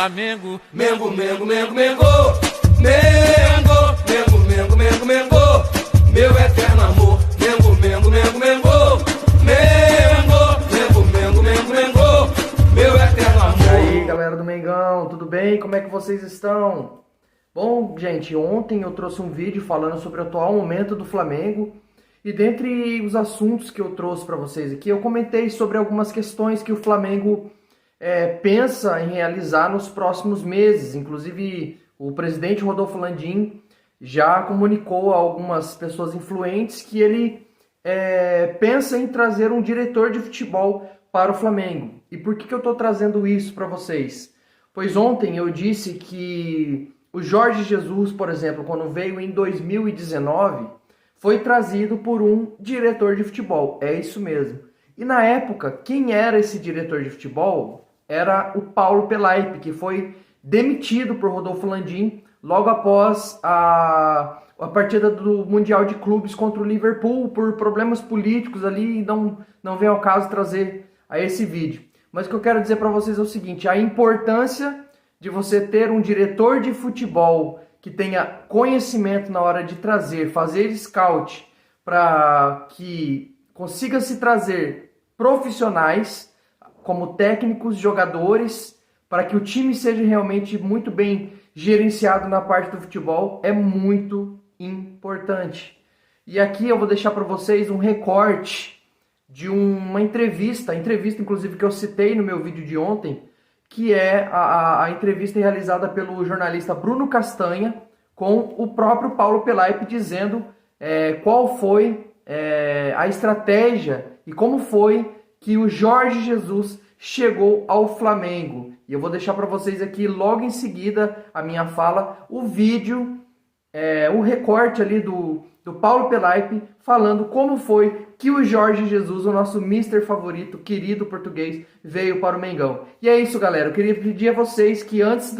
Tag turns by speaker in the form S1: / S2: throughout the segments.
S1: Flamengo.
S2: Mengo, Mengo, Mengo, Mengo. Mengo, Mengo, Mengo, Mengo, Mengo. Meu eterno amor. Mengo, Mengo, Mengo, Mengo. Mengo, Mengo, Mengo, Mengo, Mengo. Meu eterno amor.
S3: E aí, galera do Mengão, tudo bem? Como é que vocês estão? Bom, gente, ontem eu trouxe um vídeo falando sobre o atual momento do Flamengo. E dentre os assuntos que eu trouxe para vocês aqui, eu comentei sobre algumas questões que o Flamengo pensa em realizar nos próximos meses. Inclusive, o presidente Rodolfo Landim já comunicou a algumas pessoas influentes que ele pensa em trazer um diretor de futebol para o Flamengo. E por que eu estou trazendo isso para vocês? Pois ontem eu disse que o Jorge Jesus, por exemplo, quando veio em 2019, foi trazido por um diretor de futebol. É isso mesmo. E na época, quem era esse diretor de futebol? Era o Paulo Pelaipe, que foi demitido por Rodolfo Landim logo após a partida do Mundial de Clubes contra o Liverpool, por problemas políticos ali, e não vem ao caso trazer a esse vídeo. Mas o que eu quero dizer para vocês é o seguinte: a importância de você ter um diretor de futebol que tenha conhecimento na hora de fazer scout, para que consiga se trazer profissionais como técnicos, jogadores, para que o time seja realmente muito bem gerenciado na parte do futebol, é muito importante. E aqui eu vou deixar para vocês um recorte de uma entrevista inclusive que eu citei no meu vídeo de ontem, que é a entrevista realizada pelo jornalista Bruno Castanha com o próprio Paulo Pelaipe, dizendo qual foi a estratégia e como foi que o Jorge Jesus chegou ao Flamengo. E eu vou deixar para vocês aqui, logo em seguida, a minha fala, o vídeo, o recorte ali do Paulo Pelaipe, falando como foi que o Jorge Jesus, o nosso mister favorito, querido português, veio para o Mengão. E é isso, galera. Eu queria pedir a vocês que antes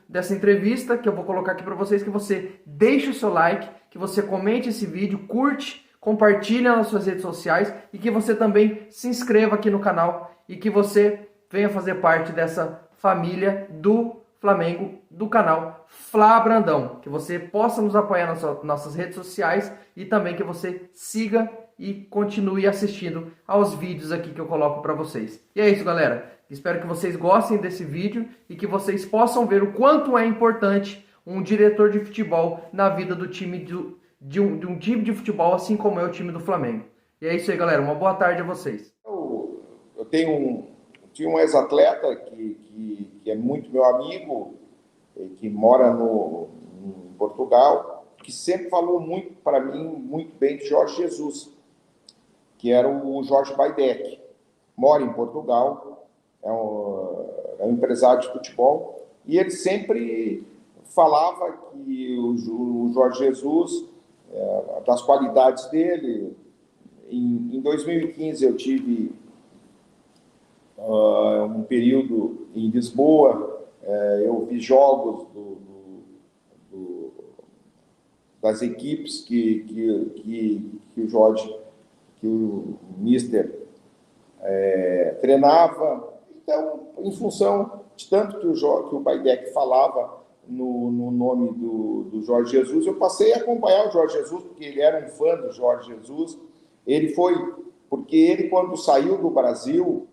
S3: dessa entrevista, que eu vou colocar aqui para vocês, que você deixe o seu like, que você comente esse vídeo, curte, compartilhe nas suas redes sociais e que você também se inscreva aqui no canal e que você venha fazer parte dessa família do Flamengo, do canal Flá Brandão. Que você possa nos apoiar nas nossas redes sociais e também que você siga e continue assistindo aos vídeos aqui que eu coloco para vocês. E é isso, galera. Espero que vocês gostem desse vídeo e que vocês possam ver o quanto é importante um diretor de futebol na vida do time de um time de futebol, assim como é o time do Flamengo. E é isso aí, galera. Uma boa tarde a vocês.
S4: Eu tinha um ex-atleta que é muito meu amigo, que mora em Portugal, que sempre falou muito para mim, muito bem de Jorge Jesus, que era o Jorge Baidec. Mora em Portugal, é um empresário de futebol, e ele sempre falava que o Jorge Jesus, das qualidades dele. Em 2015 eu tive um período em Lisboa, eu vi jogos das equipes que o Jorge, que o Mister treinava. Então, em função de tanto que o Baidec falava no nome do Jorge Jesus, eu passei a acompanhar o Jorge Jesus, porque ele era um fã do Jorge Jesus. Porque ele, quando saiu do Brasil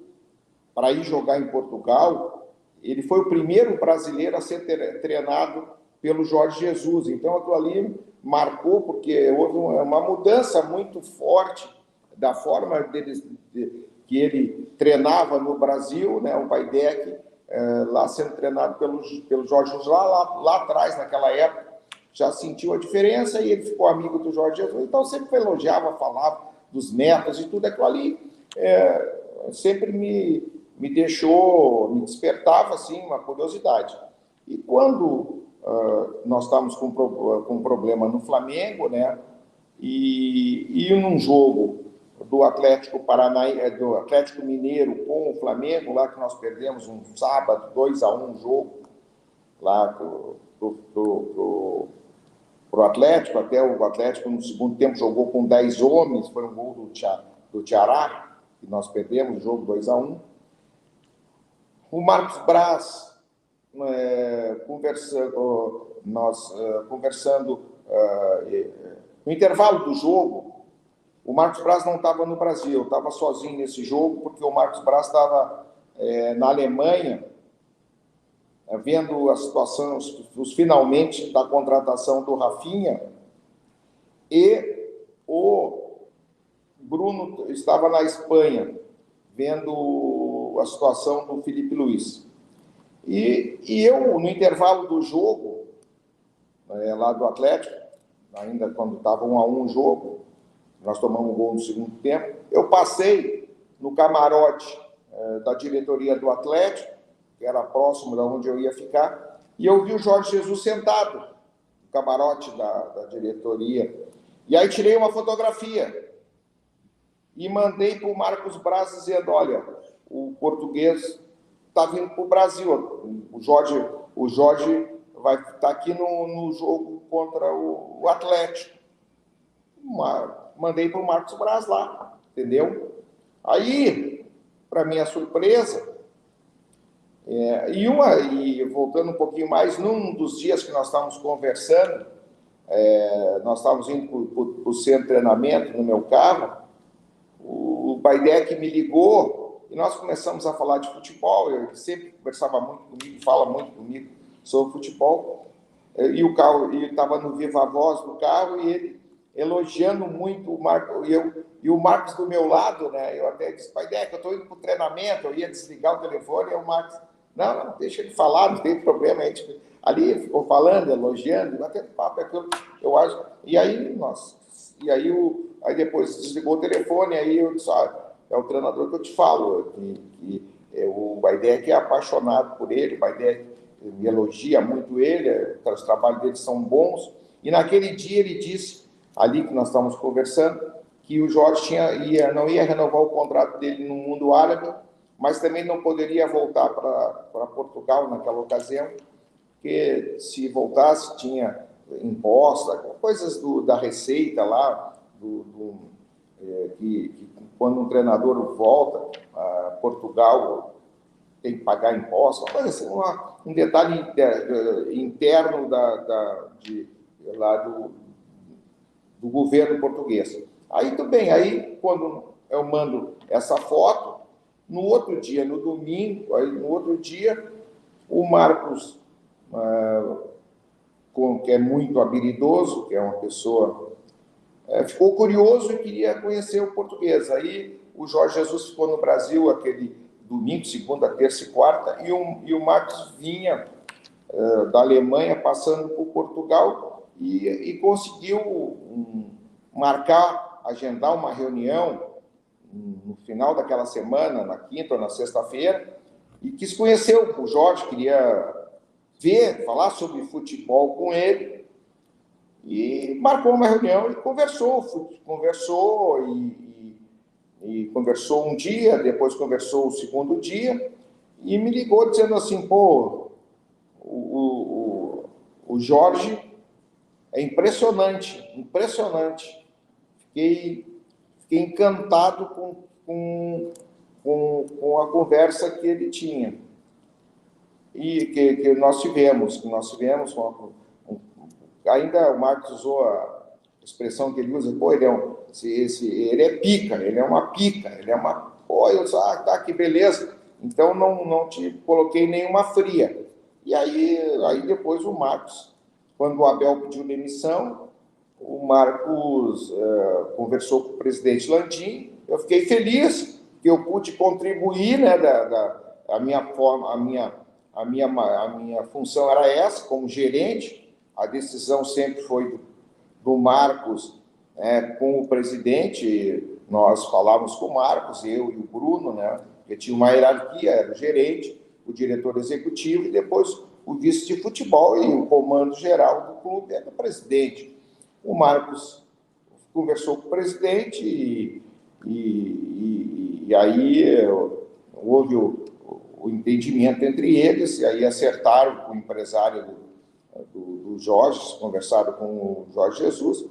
S4: para ir jogar em Portugal, ele foi o primeiro brasileiro a ser treinado pelo Jorge Jesus. Então, aquilo ali marcou, porque houve uma mudança muito forte da forma que ele treinava no Brasil, né? O Baidec, lá sendo treinado pelo Jorge Jesus, lá atrás, naquela época, já sentiu a diferença e ele ficou amigo do Jorge Jesus. Então, sempre elogiava, falava dos métodos e tudo aquilo ali, sempre me despertava assim, uma curiosidade. E quando nós estávamos com um problema no Flamengo, né, e num jogo do Atlético do Atlético Mineiro com o Flamengo, lá que nós perdemos um sábado, 2-1 um jogo, lá pro Atlético, até o Atlético no segundo tempo jogou com 10 homens, foi um gol do Ceará, que nós perdemos o jogo 2-1. O Marcos Braz conversando no intervalo do jogo. O Marcos Braz não estava no Brasil, eu estava sozinho nesse jogo, porque o Marcos Braz estava na Alemanha, vendo a situação, os finalmente da contratação do Rafinha, e o Bruno estava na Espanha, vendo a situação do Felipe Luiz. E eu, no intervalo do jogo, lá do Atlético, ainda quando estava 1-1 o jogo, nós tomamos um gol no segundo tempo, eu passei no camarote da diretoria do Atlético, que era próximo de onde eu ia ficar, e eu vi o Jorge Jesus sentado no camarote da diretoria. E aí tirei uma fotografia e mandei para o Marcos Braz dizendo, olha, o português está vindo para o Brasil, o Jorge vai estar aqui no jogo contra o Atlético. Mandei para o Marcos Braz lá, entendeu? Aí, para minha surpresa, e voltando um pouquinho mais, num dos dias que nós estávamos conversando, nós estávamos indo para o centro de treinamento no meu carro, o Baidec me ligou e nós começamos a falar de futebol. Ele sempre conversava muito comigo, fala muito comigo sobre futebol, e o carro, e estava no viva voz do carro, e ele elogiando muito o Marcos, e o Marcos do meu lado, né? Eu até disse, Baidec, eu estou indo para o treinamento, eu ia desligar o telefone, e o Marcos, não, deixa ele falar, não tem problema, a gente ali ficou falando, elogiando, batendo papo, aquilo, eu acho, e aí depois desligou o telefone, aí eu disse, é o treinador que eu te falo, que o Baidec é apaixonado por ele, o Baidec me elogia muito ele, os trabalhos dele são bons, e naquele dia ele disse, ali que nós estávamos conversando, que o Jorge não ia renovar o contrato dele no mundo árabe, mas também não poderia voltar para Portugal naquela ocasião, porque se voltasse tinha imposta, coisas da Receita lá, que quando um treinador volta a Portugal tem que pagar imposto, uma coisa assim, um detalhe interno lá do governo português. Aí tudo bem, aí quando eu mando essa foto, no outro dia, no domingo, o Marcos, que é muito habilidoso, que é uma pessoa, ficou curioso e queria conhecer o português. Aí o Jorge Jesus ficou no Brasil aquele domingo, segunda, terça e quarta, e o Marcos vinha da Alemanha, passando por Portugal, e conseguiu agendar uma reunião no final daquela semana, na quinta ou na sexta-feira, e quis conhecer o Jorge, queria falar sobre futebol com ele, e marcou uma reunião e conversou um dia, depois conversou o segundo dia, e me ligou dizendo assim, pô, o Jorge é impressionante. Fiquei encantado com a conversa que ele tinha e que nós tivemos. Ainda o Marcos usou a expressão que ele usa, pô, ele é pica, ele é uma pica, pô, eu disse, tá, que beleza. Então não te coloquei nenhuma fria. E aí depois o Marcos, quando o Abel pediu demissão, o Marcos conversou com o presidente Landim. Eu fiquei feliz que eu pude contribuir, né? A minha função era essa, como gerente. A decisão sempre foi do Marcos com o presidente. Nós falávamos com o Marcos, eu e o Bruno, né? Que tinha uma hierarquia, era o gerente, o diretor executivo e depois o vice de futebol e o comando geral do clube era o presidente. O Marcos conversou com o presidente e aí houve o entendimento entre eles, e aí acertaram com o empresário do Jorge, conversaram com o Jorge Jesus,